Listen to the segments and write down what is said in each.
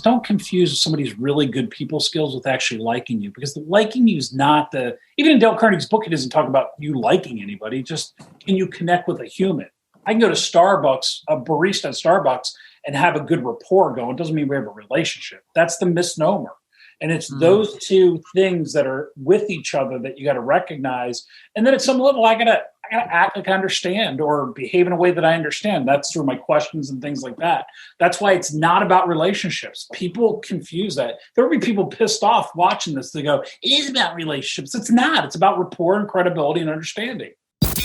don't confuse somebody's really good people skills with actually liking you, because the liking you is not even in Dale Carnegie's book, he doesn't talk about you liking anybody. Just, can you connect with a human? I can go to Starbucks, a barista at Starbucks, and have a good rapport going. It doesn't mean we have a relationship. That's the misnomer. And it's those two things that are with each other that you got to recognize. And then at some level, I gotta act like I understand or behave in a way that I understand. That's through my questions and things like that. That's why it's not about relationships. People confuse that. There will be people pissed off watching this. They go, it is about relationships. It's not. It's about rapport and credibility and understanding.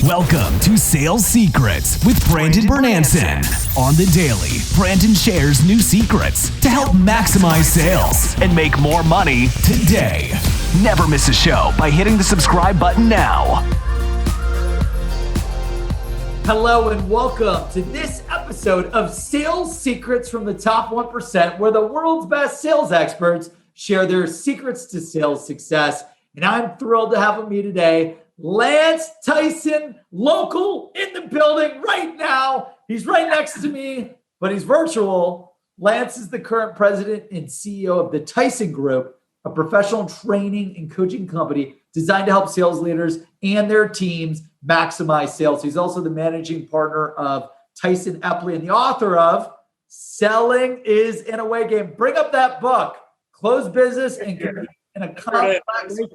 Welcome to Sales Secrets with Brandon Bornancin. On the daily, Brandon shares new secrets to help maximize sales and make more money today. Never miss a show by hitting the subscribe button now. Hello and welcome to this episode of Sales Secrets from the Top 1%, where the world's best sales experts share their secrets to sales success. And I'm thrilled to have with me today Lance Tyson, local in the building right now. He's right next to me, but he's virtual. Lance is the current president and CEO of the Tyson Group, a professional training and coaching company designed to help sales leaders and their teams maximize sales. He's also the managing partner of Tyson Epley and the author of Selling is an Away Game. Bring up that book, Close Business and Compete in a Complex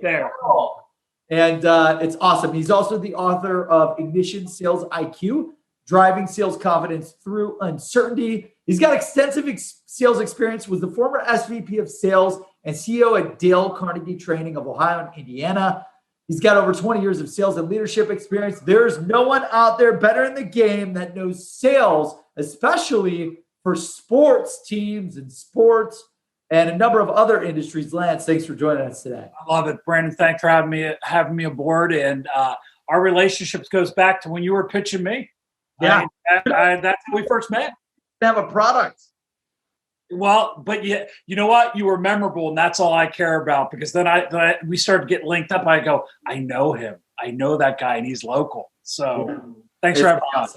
World. And it's awesome. He's also the author of Ignition Sales IQ, Driving Sales Confidence Through Uncertainty. He's got extensive sales experience, was the former SVP of Sales and CEO at Dale Carnegie Training of Ohio and Indiana. He's got over 20 years of sales and leadership experience. There's no one out there better in the game that knows sales, especially for sports teams and sports and a number of other industries. Lance, thanks for joining us today. I love it, Brandon. Thanks for having me aboard. And our relationship goes back to when you were pitching me. Yeah, that's how we first met. Have a product. Well, but you know what? You were memorable, and that's all I care about. Because then we started getting linked up. I go, I know him. I know that guy, and he's local. So thanks for having me on.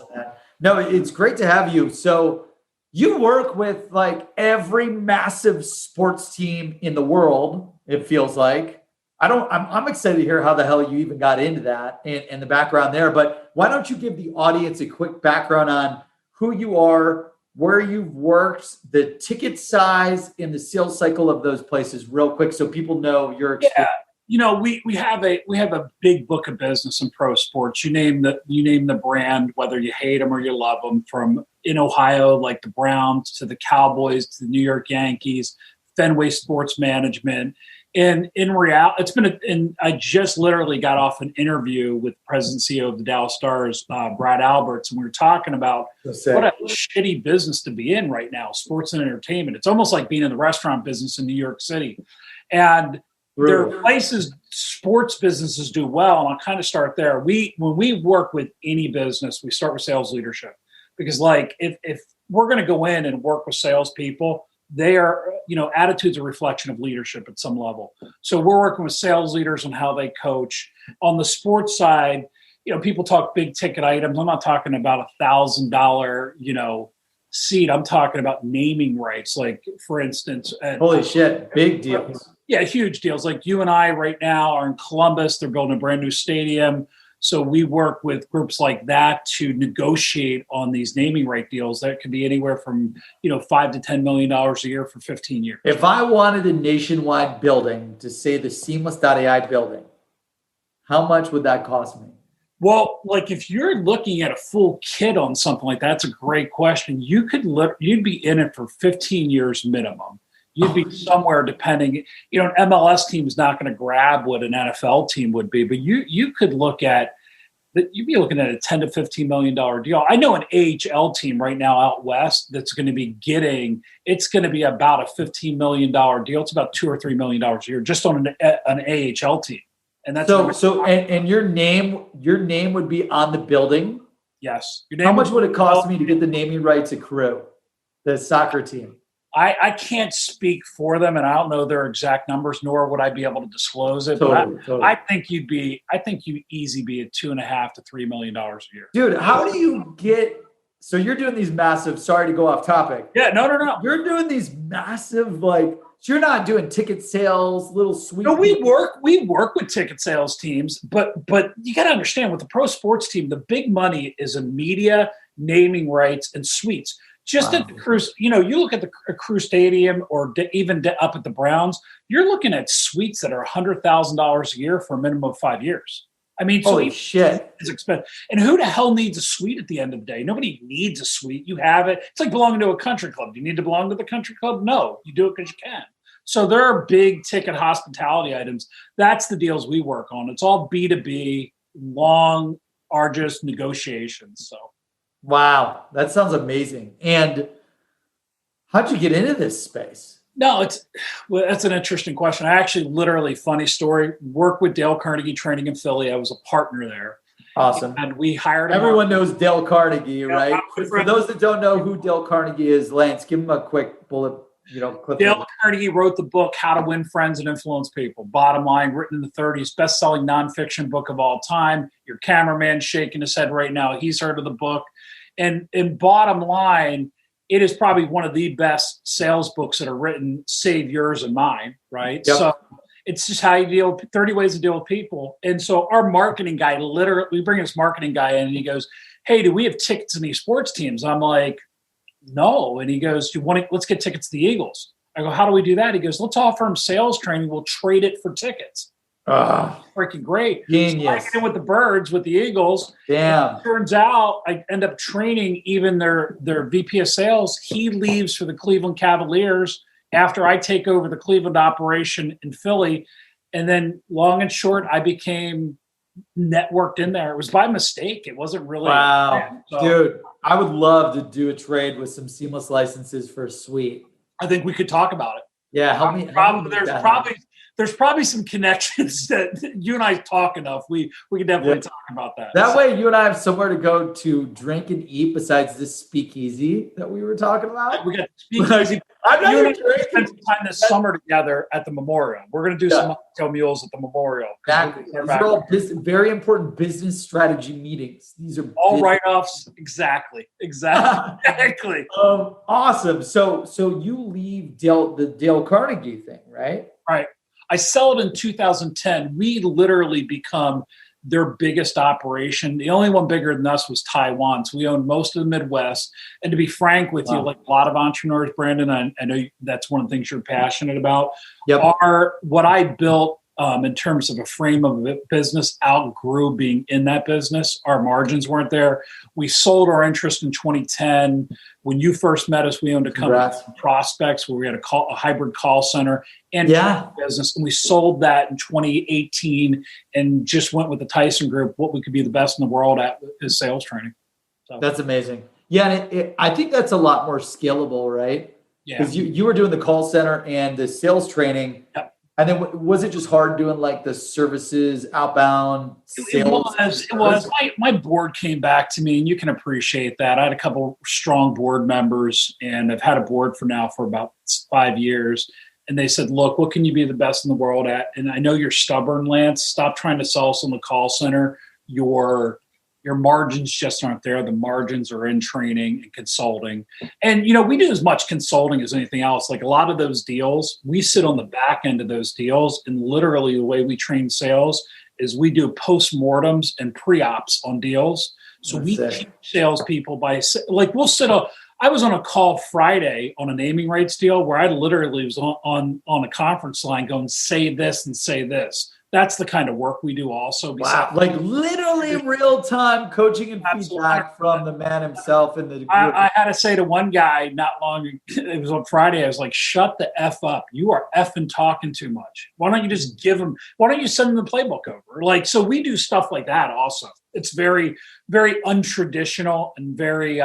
No, it's great to have you. So you work with like every massive sports team in the world, it feels like. I'm excited to hear how the hell you even got into that and the background there. But why don't you give the audience a quick background on who you are, where you've worked, the ticket size, and the sales cycle of those places real quick so people know your experience. Yeah. You know, we have a big book of business in pro sports. You name the brand, whether you hate them or you love them, from in Ohio, like the Browns, to the Cowboys, to the New York Yankees, Fenway Sports Management. And in reality, I just literally got off an interview with the president and CEO of the Dallas Stars, Brad Alberts, and we were talking about what a shitty business to be in right now, sports and entertainment. It's almost like being in the restaurant business in New York City. And there are places sports businesses do well, and I'll kind of start there. When we work with any business, we start with sales leadership, because like if we're going to go in and work with salespeople, they are, attitude's a reflection of leadership at some level. So we're working with sales leaders on how they coach. On the sports side, people talk big ticket items. I'm not talking about $1,000, seat. I'm talking about naming rights. Like, for instance, holy shit, big deals. Yeah, huge deals. Like you and I right now are in Columbus. They're building a brand new stadium. So we work with groups like that to negotiate on these naming right deals. That could be anywhere from, $5 to $10 million a year for 15 years. If I wanted a nationwide building to say the seamless.ai building, how much would that cost me? Well, like if you're looking at a full kit on something like that, that's a great question. You'd be in it for 15 years minimum. You'd be somewhere depending, an MLS team is not going to grab what an NFL team would be, but you could look at that. You'd be looking at a $10 to $15 million deal. I know an AHL team right now out west that's going to be it's going to be about a $15 million deal. It's about $2 or $3 million a year just on an AHL team. And that's and your name would be on the building. Yes. How much would it cost me to get the naming rights at Crew, the soccer team? I can't speak for them, and I don't know their exact numbers, nor would I be able to disclose it. Totally. I think you'd easy be at $2.5 to $3 million a year. Dude, how do you get So you're doing these massive, sorry to go off topic. Yeah, no. You're doing these massive, so you're not doing ticket sales, little sweet. No, we work with ticket sales teams, but you got to understand with the pro sports team, the big money is in media, naming rights, and suites. Just at the Cruise, you look at the Crew Stadium or even up at the Browns, you're looking at suites that are $100,000 a year for a minimum of 5 years. I mean, holy shit, it's expensive. And who the hell needs a suite at the end of the day? Nobody needs a suite. You have it. It's like belonging to a country club. Do you need to belong to the country club? No, you do it because you can. So there are big ticket hospitality items. That's the deals we work on. It's all B2B, long, arduous negotiations. So, wow, that sounds amazing. And how'd you get into this space? No, that's an interesting question. I actually literally, funny story, worked with Dale Carnegie Training in Philly. I was a partner there. Awesome. And we hired everyone knows Dale Carnegie, right? For those that don't know who Dale Carnegie is, Lance, give him a quick bullet. Dale Carnegie wrote the book, How to Win Friends and Influence People. Bottom line, written in the 30s, best-selling nonfiction book of all time. Your cameraman's shaking his head right now. He's heard of the book. And bottom line, it is probably one of the best sales books that are written, save yours and mine, right? Yep. So it's just how you deal, 30 ways to deal with people. And so our marketing guy, literally, we bring this marketing guy in and he goes, hey, do we have tickets in these sports teams? I'm like, no. And he goes, let's get tickets to the Eagles. I go, how do we do that? He goes, let's offer them sales training. We'll trade it for tickets. Freaking great. Genius. So I get in with the Birds, with the Eagles. Damn. Turns out I end up training even their VP of sales. He leaves for the Cleveland Cavaliers after I take over the Cleveland operation in Philly. And then long and short, I became networked in there. It was by mistake. It wasn't really. Wow. Dude, I would love to do a trade with some seamless licenses for a suite. I think we could talk about it. Yeah, help me. There's probably some connections that you and I talk enough. We can definitely talk about that. That way you and I have somewhere to go to drink and eat besides this speakeasy that we were talking about. We got speakeasy. I'm not even spend some time this summer together at the Memorial. We're going to do some mocktail mules at the Memorial. Exactly. These are all very important business strategy meetings. These are all write-offs. Exactly. Awesome. So you leave the Dale Carnegie thing, right? Right. I sell it in 2010. We literally become their biggest operation. The only one bigger than us was Taiwan. So we own most of the Midwest. And to be frank with you, like a lot of entrepreneurs, Brandon, I know that's one of the things you're passionate about. Yep. What I built in terms of a frame of a business outgrew being in that business. Our margins weren't there. We sold our interest in 2010. When you first met us, we owned a company, Prospects, where we had a hybrid call center and business. And we sold that in 2018 and just went with the Tyson group, what we could be the best in the world at is sales training. So. That's amazing. Yeah. And I think that's a lot more scalable, right? Yeah. Because you were doing the call center and the sales training. Yep. And then was it just hard doing like the services, outbound sales? It was. My board came back to me, and you can appreciate that. I had a couple strong board members, and I've had a board for about 5 years. And they said, look, what can you be the best in the world at? And I know you're stubborn, Lance. Stop trying to sell us in the call center. Your margins just aren't there. The margins are in training and consulting. And, we do as much consulting as anything else. Like a lot of those deals, we sit on the back end of those deals. And literally the way we train sales is we do postmortems and pre-ops on deals. So we teach salespeople I was on a call Friday on a naming rights deal where I literally was on a conference line going, say this and say this. That's the kind of work we do also. Wow. Like literally real-time coaching and feedback from the man himself in the group. I had to say to one guy it was on Friday, I was like, shut the F up. You are effing talking too much. Why don't you just why don't you send them the playbook over? So we do stuff like that also. It's very, very untraditional and very...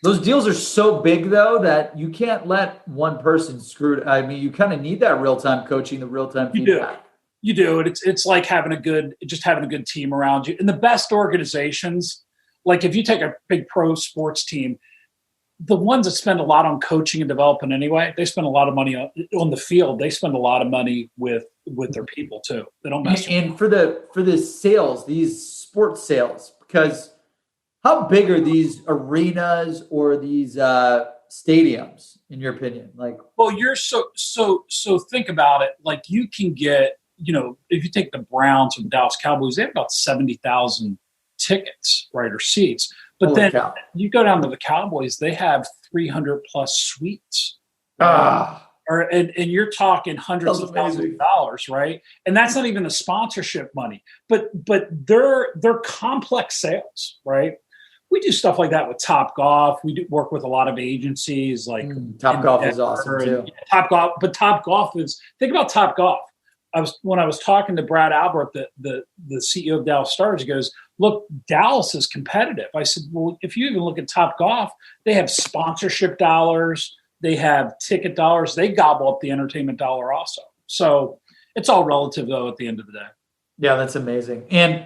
Those deals are so big, though, that you can't let one person screw it. I mean, you kind of need that real-time coaching, the real-time feedback. You do. It's like having a good team around you. And the best organizations, like if you take a big pro sports team, the ones that spend a lot on coaching and development anyway, they spend a lot of money on the field. They spend a lot of money with their people too. They don't mess. And for the sales, these sports sales, because How big are these arenas or these stadiums, in your opinion? Like, well, you're so think about it. Like you can get, if you take the Browns or the Dallas Cowboys, they have about 70,000 tickets, right, or seats. But then you go down to the Cowboys, they have 300 plus suites. Right? And you're talking hundreds of thousands of dollars, right? And that's not even the sponsorship money. But they're complex sales, right? We do stuff like that with Top Golf. We do work with a lot of agencies like Top Golf is awesome too. Top Golf, but Top Golf is, think about Top Golf. When I was talking to Brad Albert, the CEO of Dallas Stars, he goes, look, Dallas is competitive. I said, well, if you even look at Top Golf, they have sponsorship dollars, they have ticket dollars, they gobble up the entertainment dollar also. So it's all relative though at the end of the day. Yeah, that's amazing. And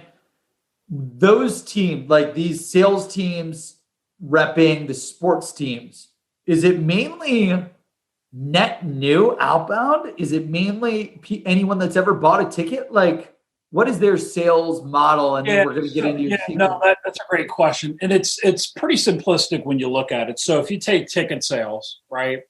those teams, like these sales teams repping the sports teams, is it mainly net new outbound? Is it mainly anyone that's ever bought a ticket? Like, what is their sales model? And then we're going to get into your that's a great question. And it's pretty simplistic when you look at it. So if you take ticket sales, right,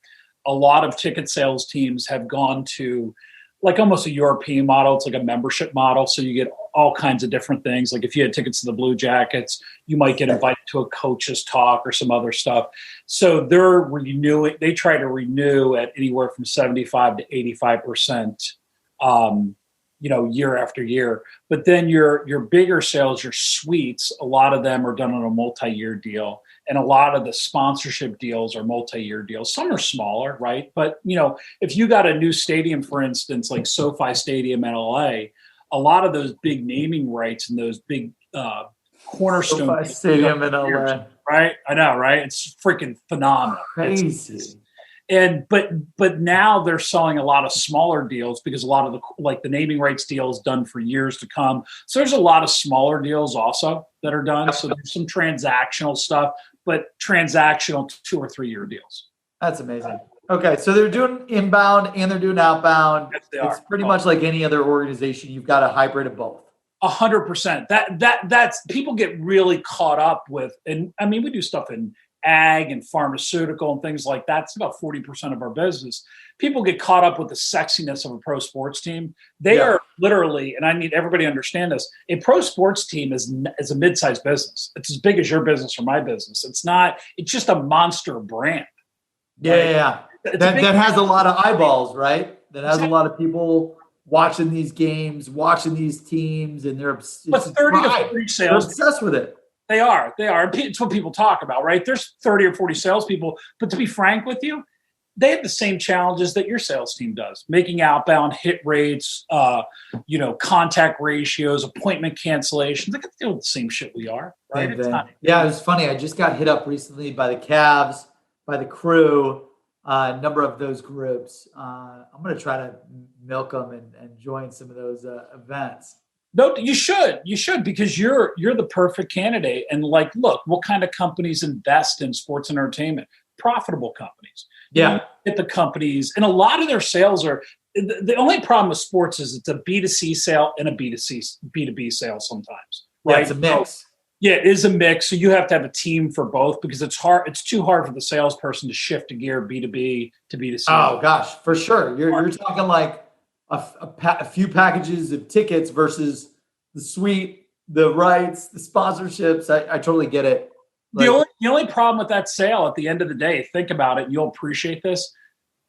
a lot of ticket sales teams have gone to like almost a European model. It's like a membership model. So you get all kinds of different things. Like if you had tickets to the Blue Jackets, you might get invited to a coach's talk or some other stuff. So they're renewing. They try to renew at anywhere from 75 to 85%, year after year. But then your bigger sales, your suites, a lot of them are done on a multi-year deal. And a lot of the sponsorship deals are multi-year deals. Some are smaller, right? But, if you got a new stadium, for instance, like SoFi Stadium in LA, a lot of those big naming rights and those big cornerstone SoFi Stadium in LA, right? I know, right? It's freaking phenomenal. Crazy. But now they're selling a lot of smaller deals because a lot of the naming rights deals done for years to come. So there's a lot of smaller deals also that are done. So there's some transactional stuff, but transactional 2 or 3 year deals. That's amazing. Okay, so they're doing inbound and they're doing outbound. Yes, they it's are. Pretty much like any other organization. You've got a hybrid of both. 100%. That's people get really caught up with, and I mean we do stuff in ag and pharmaceutical and things like that. It's about 40% of our business. People get caught up with the sexiness of a pro sports team. They are literally, and I need everybody to understand this, a pro sports team is a mid-sized business. It's as big as your business or my business. It's just a monster brand. Yeah. That has a lot of eyeballs, right? That has a lot of people watching these games, watching these teams, and they're 30 to 40 sales. They're obsessed with it. They are. It's what people talk about, right? There's 30 or 40 salespeople, but to be frank with you, they have the same challenges that your sales team does. Making outbound hit rates, contact ratios, appointment cancellations. They can deal with the same shit we are, right? It was funny. I just got hit up recently by the Cavs, by the Crew, a number of those groups. I'm going to try to milk them and join some of those events. No, you should because you're the perfect candidate. And look, what kind of companies invest in sports and entertainment? Profitable companies. Yeah. Get the companies, and a lot of their sales are. The only problem with sports is it's a B2C sale and a B2B sale sometimes. Right? Yeah, it's a mix. So, it is a mix. So you have to have a team for both because it's hard. It's too hard for the salesperson to shift a gear B2B to B2C. Oh gosh, for sure. You're talking like a few packages of tickets versus the suite, the rights, the sponsorships. I totally get it. The only problem with that sale at the end of the day, think about it, and you'll appreciate this.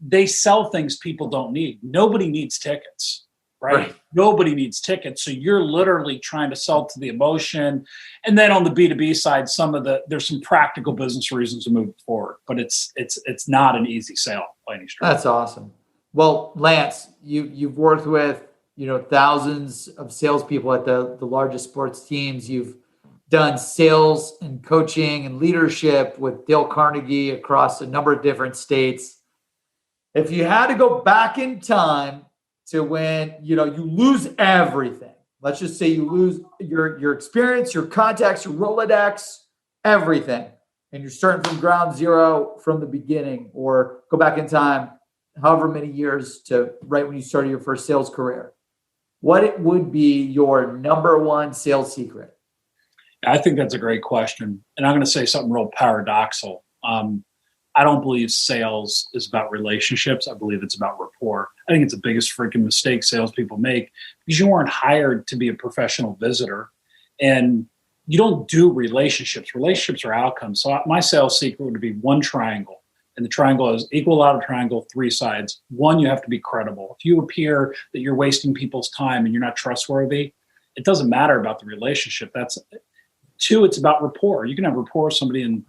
They sell things people don't need. Nobody needs tickets, right? Nobody needs tickets. So you're literally trying to sell to the emotion. And then on the B2B side, there's some practical business reasons to move forward, but it's not an easy sale by any stretch. That's awesome. Well, Lance, you've worked with, thousands of salespeople at the largest sports teams. You've done sales and coaching and leadership with Dale Carnegie across a number of different states. If you had to go back in time to when, you lose everything, let's just say you lose your experience, your contacts, your Rolodex, everything, and you're starting from ground zero from the beginning, or go back in time however many years to right when you started your first sales career, what would be your number one sales secret? I think that's a great question. And I'm going to say something real paradoxical. I don't believe sales is about relationships. I believe it's about rapport. I think it's the biggest freaking mistake salespeople make because you weren't hired to be a professional visitor. And you don't do relationships. Relationships are outcomes. So my sales secret would be one triangle. And the triangle is equal out of triangle, three sides. One, you have to be credible. If you appear that you're wasting people's time and you're not trustworthy, it doesn't matter about the relationship. Two, it's about rapport. You can have rapport with somebody in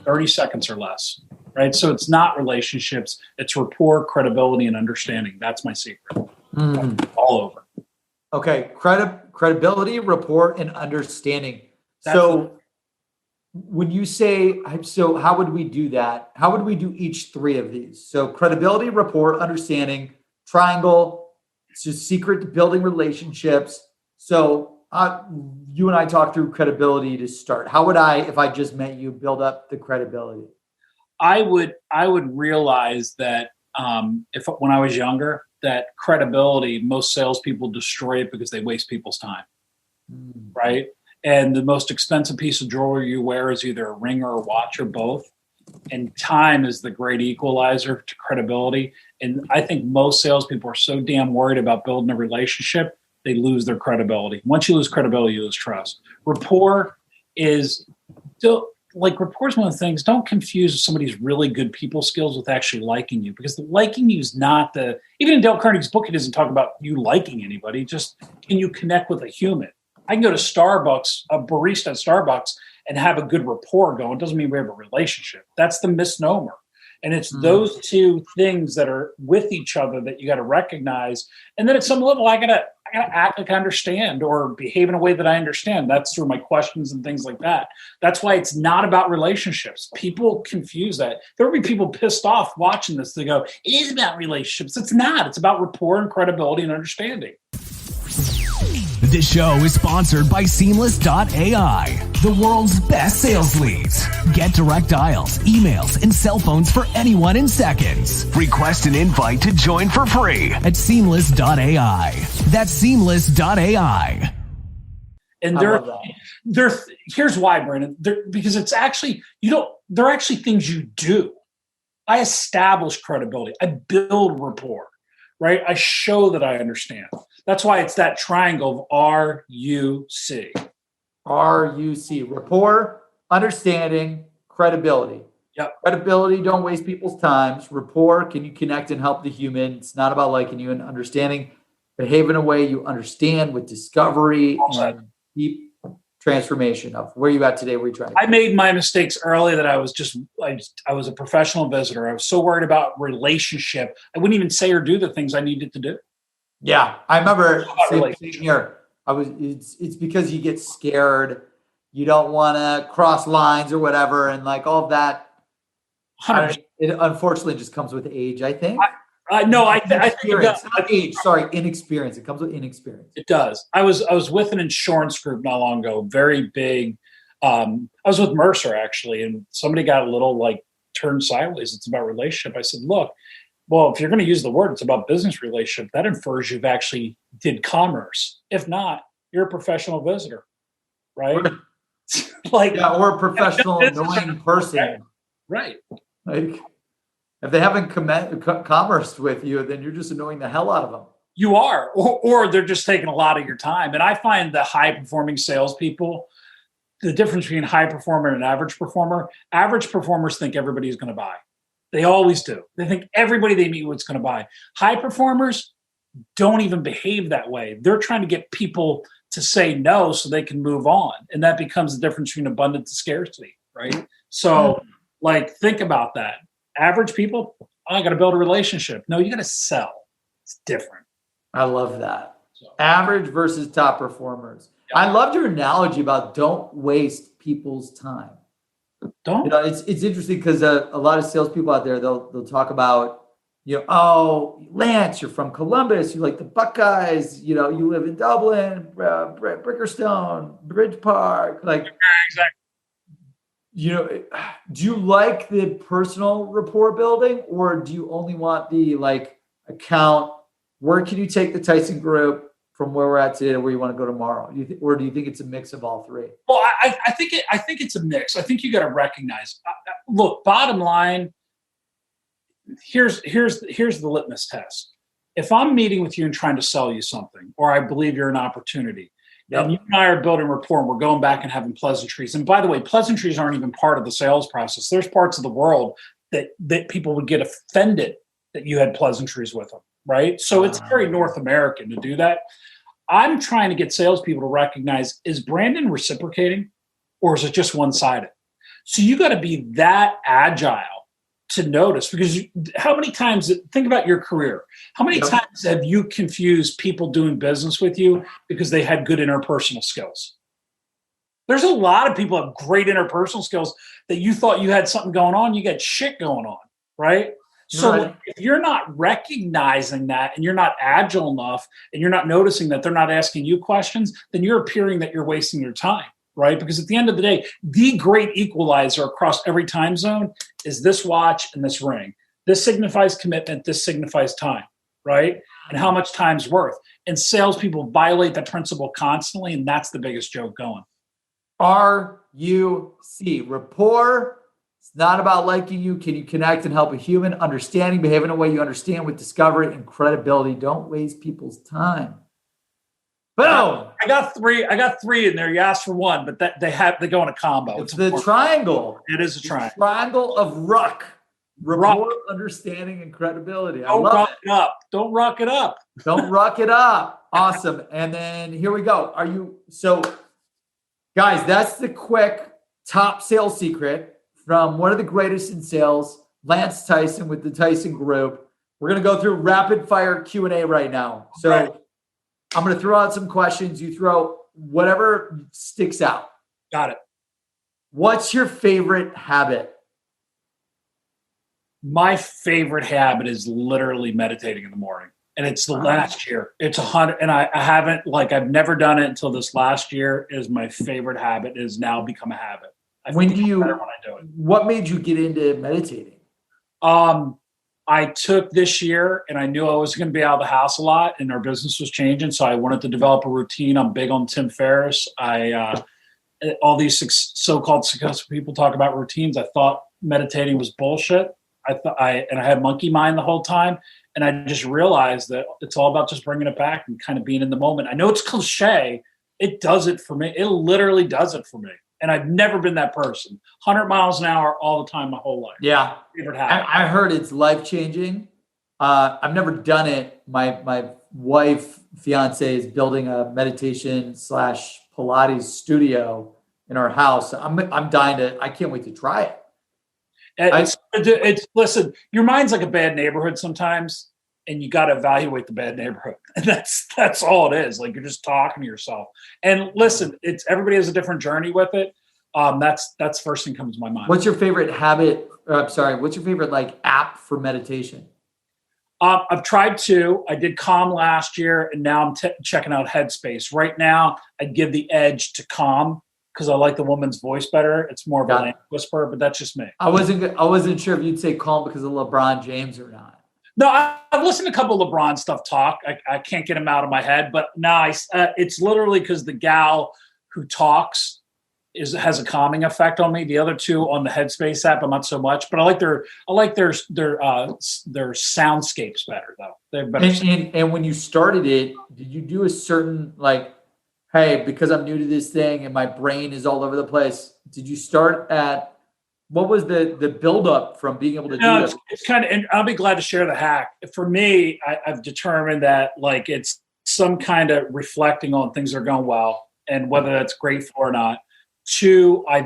30 seconds or less, right? So it's not relationships. It's rapport, credibility, and understanding. That's my secret. All over. Okay. Credibility, rapport, and understanding. When you say, so how would we do that? How would we do each three of these? So credibility, rapport, understanding, triangle, it's just secret to building relationships. So you and I talked through credibility to start. How would I, if I just met you, build up the credibility? I would realize that when I was younger, that credibility, most salespeople destroy it because they waste people's time, right? And the most expensive piece of jewelry you wear is either a ring or a watch or both. And time is the great equalizer to credibility. And I think most salespeople are so damn worried about building a relationship, they lose their credibility. Once you lose credibility, you lose trust. Rapport is still rapport is one of the things. Don't confuse somebody's really good people skills with actually liking you, because the liking you is not even in Dale Carnegie's book, he doesn't talk about you liking anybody. Just, can you connect with a human? I can go to Starbucks, a barista at Starbucks, and have a good rapport going. It doesn't mean we have a relationship. That's the misnomer. And it's those two things that are with each other that you got to recognize. And then at some level, I gotta act like I understand or behave in a way that I understand. That's through my questions and things like that. That's why it's not about relationships. People confuse that. There will be people pissed off watching this. They go, it is about relationships. It's not. It's about rapport and credibility and understanding. This show is sponsored by seamless.ai, the world's best sales leads. Get direct dials, emails, and cell phones for anyone in seconds. Request an invite to join for free at seamless.ai. That's seamless.ai. And here's why, Brandon. Because it's actually, they're actually things you do. I establish credibility. I build rapport, right? I show that I understand. That's why it's that triangle of RUC. RUC. Rapport, understanding, credibility. Yep. Credibility, don't waste people's times. Rapport, can you connect and help the human? It's not about liking you. And understanding, behave in a way you understand with discovery and deep transformation of where you at today, where you're trying to go. I made my mistakes early that I was a professional visitor. I was so worried about relationship. I wouldn't even say or do the things I needed to do. Yeah, I remember same here. It's because you get scared. You don't want to cross lines or whatever. And all of that, it unfortunately just comes with age, I think. I think it does. Not age, sorry, inexperience. It comes with inexperience. It does. I was with an insurance group not long ago, very big. I was with Mercer actually, and somebody got a little turned sideways. It's about relationship. I said, look, well, if you're going to use the word, it's about business relationship. That infers you've actually did commerce. If not, you're a professional visitor, right? Or a professional annoying person. Right. If they haven't commerced with you, then you're just annoying the hell out of them. You are, or they're just taking a lot of your time. And I find the high-performing salespeople, the difference between high performer and average performers think everybody's going to buy. They always do. They think everybody they meet with is going to buy. High performers don't even behave that way. They're trying to get people to say no so they can move on. And that becomes the difference between abundance and scarcity, right? So, think about that. Average people, I got to build a relationship. No, you got to sell. It's different. I love that. Average versus top performers. Yeah. I loved your analogy about don't waste people's time. Don't. It's interesting because a lot of salespeople out there, they'll talk about, oh, Lance, you're from Columbus, you like the Buckeyes, you live in Dublin, Brickerstone, Bridge Park, exactly. Do you like the personal rapport building, or do you only want the account? Where can you take the Tyson group from where we're at today to where you want to go tomorrow? Or do you think it's a mix of all three? Well, I think it's a mix. I think you got to recognize. Look, bottom line. Here's the litmus test. If I'm meeting with you and trying to sell you something, or I believe you're an opportunity, and you and I are building rapport, and we're going back and having pleasantries. And by the way, pleasantries aren't even part of the sales process. There's parts of the world that people would get offended that you had pleasantries with them, right? So it's very North American to do that. I'm trying to get salespeople to recognize, is Brandon reciprocating, or is it just one-sided? So you got to be that agile to notice, because how many times, think about your career, how many times have you confused people doing business with you because they had good interpersonal skills? There's a lot of people who have great interpersonal skills that you thought you had something going on, you got shit going on, right? So if you're not recognizing that, and you're not agile enough, and you're not noticing that they're not asking you questions, then you're appearing that you're wasting your time, right? Because at the end of the day, the great equalizer across every time zone is this watch and this ring. This signifies commitment. This signifies time, right? And how much time's worth. And salespeople violate that principle constantly, and that's the biggest joke going. RUC, rapport. It's not about liking you. Can you connect and help a human? Understanding, behave in a way you understand with discovery and credibility. Don't waste people's time. Boom. I got three in there. You asked for one, but they go in a combo. It's the triangle. It is a triangle. Triangle of RUC. Rapport, understanding, and credibility. Don't ruck it up. Don't ruck it up. Don't ruck it up. Awesome. And then here we go. Guys, that's the quick top sales secret from one of the greatest in sales, Lance Tyson with the Tyson Group. We're going to go through rapid fire Q&A right now. So I'm going to throw out some questions. You throw whatever sticks out. Got it. What's your favorite habit? My favorite habit is literally meditating in the morning. And it's the last year. It's 100. And I haven't, I've never done it until this last year. Is my favorite habit. It has now become a habit. When I do it. What made you get into meditating? I took this year, and I knew I was going to be out of the house a lot, and our business was changing. So I wanted to develop a routine. I'm big on Tim Ferriss. All these so-called successful people talk about routines. I thought meditating was bullshit. I had monkey mind the whole time. And I just realized that it's all about just bringing it back and kind of being in the moment. I know it's cliche. It does it for me. It literally does it for me. And I've never been that person. 100 miles an hour all the time my whole life. Yeah. I heard it's life-changing. I've never done it. My wife, fiance, is building a meditation / Pilates studio in our house. I'm dying to, I can't wait to try it. Listen, your mind's like a bad neighborhood sometimes, and you got to evaluate the bad neighborhood. And that's all it is. Like, you're just talking to yourself. And listen, everybody has a different journey with it. That's the first thing comes to my mind. What's your favorite habit? What's your favorite app for meditation? I've tried two. I did Calm last year, and now I'm checking out Headspace. Right now, I'd give the edge to Calm, because I like the woman's voice better. It's more of a whisper, but that's just me. I wasn't sure if you'd say Calm because of LeBron James or not. No, I've listened to a couple of LeBron stuff talk. I can't get him out of my head, but it's literally because the gal who talks has a calming effect on me. The other two on the Headspace app, I'm not so much, but I like their soundscapes better though. They're better. And when you started it, did you do a certain hey, because I'm new to this thing and my brain is all over the place, did you start at, what was the buildup from being able to do this? It's kind of, and I'll be glad to share the hack. For me, I've determined that it's some kind of reflecting on things that are going well and whether that's grateful or not. Two, I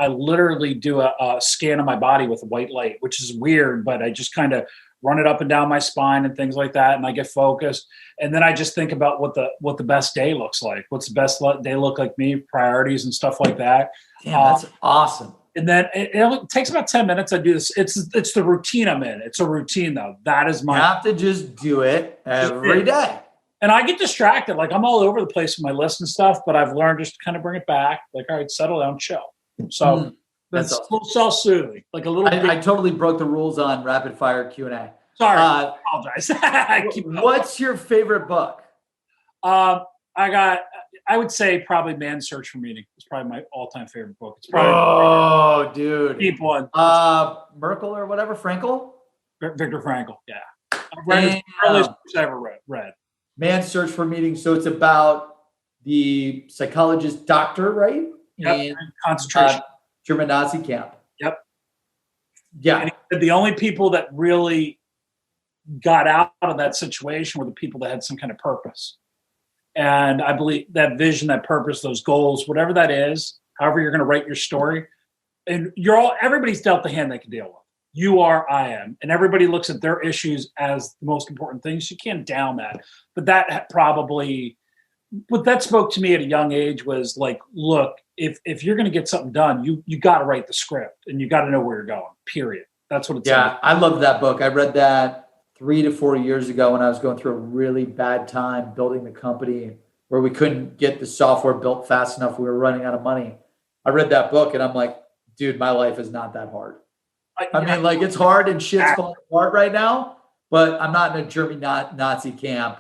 literally do a scan of my body with a white light, which is weird, but I just kind of run it up and down my spine and things like that. And I get focused. And then I just think about what the best day looks like. What's the best day look like me, priorities and stuff like that. Damn, that's awesome. And then it takes about 10 minutes. I do this. It's the routine I'm in. It's a routine though. That is my. You have to just do it every day. And I get distracted. I'm all over the place with my list and stuff, but I've learned just to kind of bring it back. All right, settle down, chill. So that's awesome. A little self-soothing, a little. I totally broke the rules on rapid fire Q&A. Sorry, I apologize. What's your favorite book? I would say probably Man's Search for Meaning. It's probably my all-time favorite book. It's probably dude. deep one. Merkel or whatever, Frankel? Viktor Frankl. Yeah. I've read it. Earliest books I ever read. Man's Search for Meaning. So it's about the psychologist doctor, right? Yep. And concentration. German Nazi camp. Yep. Yeah. And the only people that really got out of that situation were the people that had some kind of purpose. And I believe that vision, that purpose, those goals, whatever that is, however you're going to write your story, and everybody's dealt the hand they can deal with. You are, I am. And everybody looks at their issues as the most important things. You can't down that. But what that spoke to me at a young age was like, look, if you're going to get something done, you got to write the script and you got to know where you're going, period. That's what it's like. I love that book. I read that 3 to 4 years ago when I was going through a really bad time building the company where we couldn't get the software built fast enough. We were running out of money. I read that book and I'm like, dude, my life is not that hard. I mean, like it's hard and shit's falling apart right now, but I'm not in a German Nazi camp.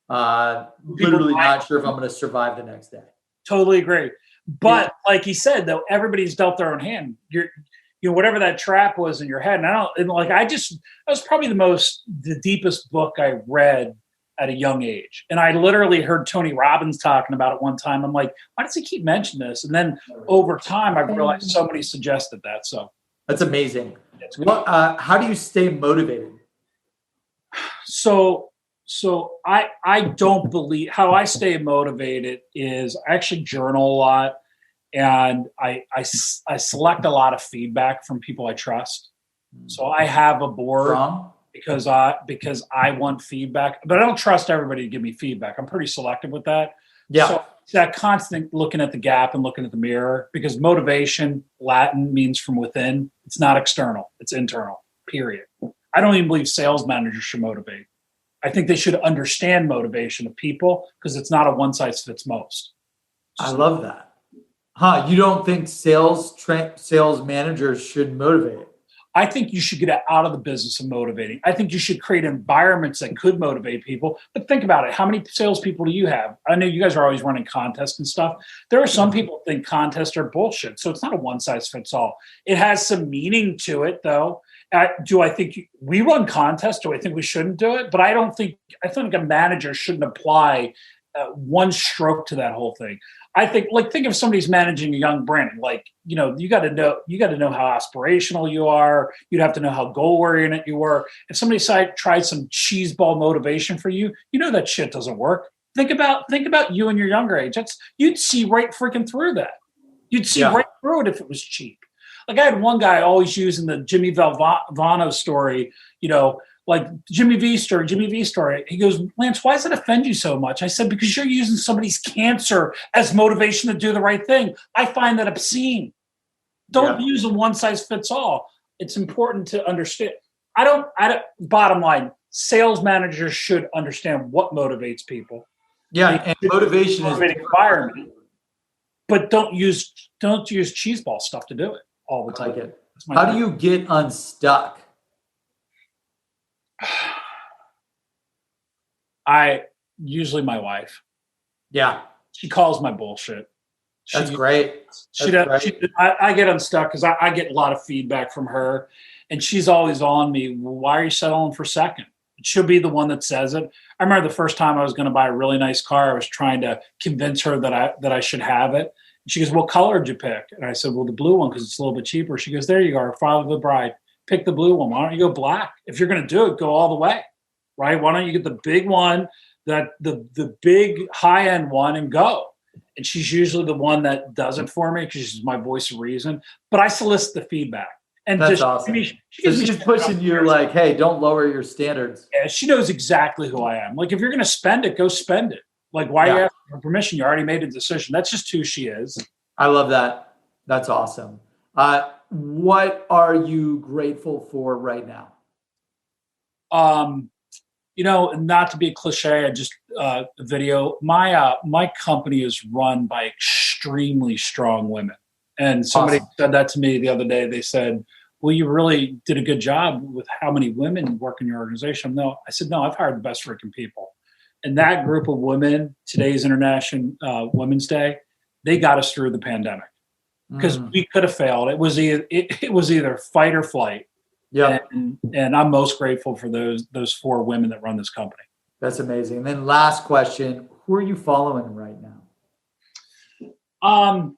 Literally not sure if I'm going to survive the next day. Totally agree. But like he said, though, everybody's dealt their own hand. Whatever that trap was in your head. That was probably the deepest book I read at a young age. And I literally heard Tony Robbins talking about it one time. I'm like, why does he keep mentioning this? And then over time, I realized somebody suggested that. So that's amazing. How do you stay motivated? So I don't believe how I stay motivated is I actually journal a lot. And I select a lot of feedback from people I trust. So I have a board because I want feedback, but I don't trust everybody to give me feedback. I'm pretty selective with that. Yeah. So it's that constant looking at the gap and looking at the mirror, because motivation, Latin, means from within. It's not external. It's internal, period. I don't even believe sales managers should motivate. I think they should understand motivation of people because it's not a one size fits most. I love that. You don't think sales managers should motivate? I think you should get out of the business of motivating. I think you should create environments that could motivate people. But think about it. How many salespeople do you have? I know you guys are always running contests and stuff. There are some people who think contests are bullshit. So it's not a one size fits all. It has some meaning to it, though. Do I think we run contests? Do I think we shouldn't do it? But I think a manager shouldn't apply one stroke to that whole thing. I think of somebody's managing a young Brandon. You got to know how aspirational you are. You'd have to know how goal oriented you were. If somebody tried some cheeseball motivation for you, that shit doesn't work. Think about you in your younger age. You'd see right freaking through that. You'd see right through it if it was cheap. Like I had one guy always using the Jimmy Valvano story, like Jimmy V story. He goes, Lance, why does it offend you so much? I said, because you're using somebody's cancer as motivation to do the right thing. I find that obscene. Don't use a one size fits all. It's important to understand. Bottom line, sales managers should understand what motivates people. Yeah. And motivation is environment, but don't use cheeseball stuff to do it all the time. I like it. How do you get unstuck? Usually my wife. Yeah. She calls my bullshit. That's great. I get unstuck because I get a lot of feedback from her, and she's always on me. Why are you settling for second? She'll be the one that says it. I remember the first time I was going to buy a really nice car, I was trying to convince her that I should have it. And she goes, what color did you pick? And I said, well, the blue one because it's a little bit cheaper. She goes, there you go, father of the bride. Pick the blue one. Why don't you go black? If you're going to do it, go all the way, right? Why don't you get the big one, the big high-end one, and go? And she's usually the one that does it for me because she's my voice of reason. But I solicit the feedback. And that's awesome. She's pushing you like, hey, don't lower your standards. Yeah, she knows exactly who I am. Like, if you're going to spend it, go spend it. Like, why are you asking for permission? You already made a decision. That's just who she is. I love that. That's awesome. What are you grateful for right now? Not to be a cliche, I just video. My company is run by extremely strong women. And somebody said that to me the other day. They said, well, you really did a good job with how many women work in your organization. No, I said, no, I've hired the best freaking people. And that group of women, today's International Women's Day, they got us through the pandemic because we could have failed. It was either fight or flight. Yeah. And I'm most grateful for those 4 women that run this company. That's amazing. And then last question, who are you following right now? I'm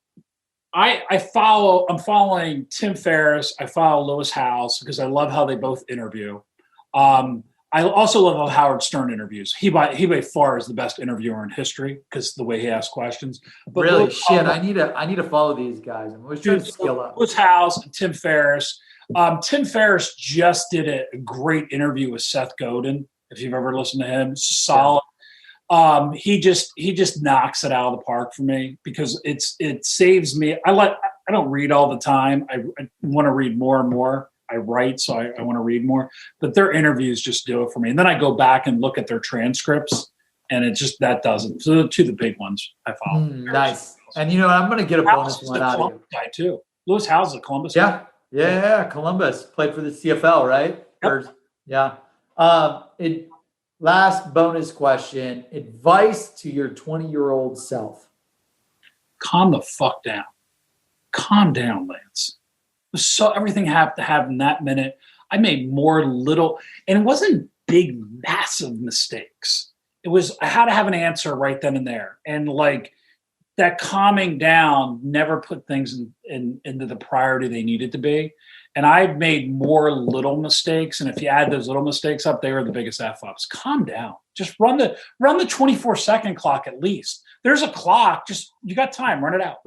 following Tim Ferriss. I follow Lewis Howes because I love how they both interview. I also love how Howard Stern interviews. He by far is the best interviewer in history because the way he asks questions. But really, I need to follow these guys. I'm always trying to skill up. Lewis Howes and Tim Ferriss. Tim Ferriss just did a great interview with Seth Godin. If you've ever listened to him, solid. Yeah. He just knocks it out of the park for me because it saves me. I don't read all the time. I want to read more and more. I write, so I want to read more. But their interviews just do it for me. And then I go back and look at their transcripts, and it just that doesn't. So the 2 big ones I follow. Nice. And I'm going to get a bonus one out of you. Guy too. Lewis Howes, the Columbus. Yeah. Guy. Yeah. Columbus played for the CFL, right? Yep. Yeah. Last bonus question: advice to your 20-year-old self. Calm the fuck down. Calm down, Lance. So everything had to have in that minute. I made more little, and it wasn't big, massive mistakes. It was, I had to have an answer right then and there. And like that calming down never put things into the priority they needed to be. And I've made more little mistakes. And if you add those little mistakes up, they were the biggest F-ups. Calm down. Just run the 24-second clock at least. There's a clock. Just, you got time, run it out.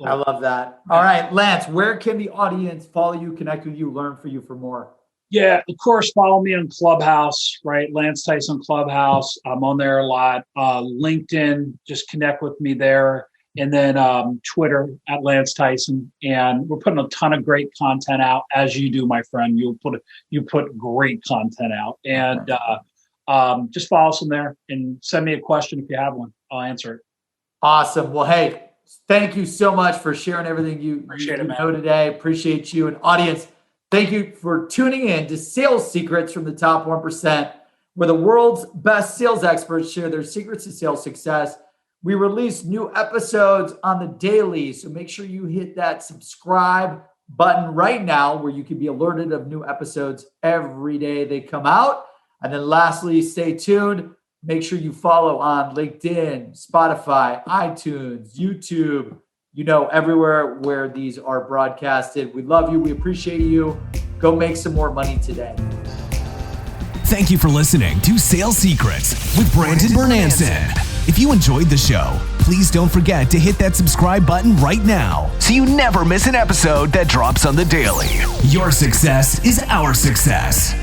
I love that. All right, Lance, where can the audience follow you, connect with you, learn for you for more? Yeah, of course, follow me on Clubhouse, right? Lance Tyson Clubhouse. I'm on there a lot. LinkedIn, just connect with me there. And then Twitter at Lance Tyson. And we're putting a ton of great content out, as you do, my friend. You put great content out. And just follow us in there and send me a question if you have one. I'll answer it. Awesome. Well, hey, thank you so much for sharing everything you know today. Appreciate you. And audience, thank you for tuning in to Sales Secrets from the Top 1%, where the world's best sales experts share their secrets to sales success. We release new episodes on the daily, so make sure you hit that subscribe button right now where you can be alerted of new episodes every day they come out. And then lastly, stay tuned. Make sure you follow on LinkedIn, Spotify, iTunes, YouTube, everywhere where these are broadcasted. We love you. We appreciate you. Go make some more money today. Thank you for listening to Sales Secrets with Brandon Bornancin. If you enjoyed the show, please don't forget to hit that subscribe button right now so you never miss an episode that drops on the daily. Your success is our success.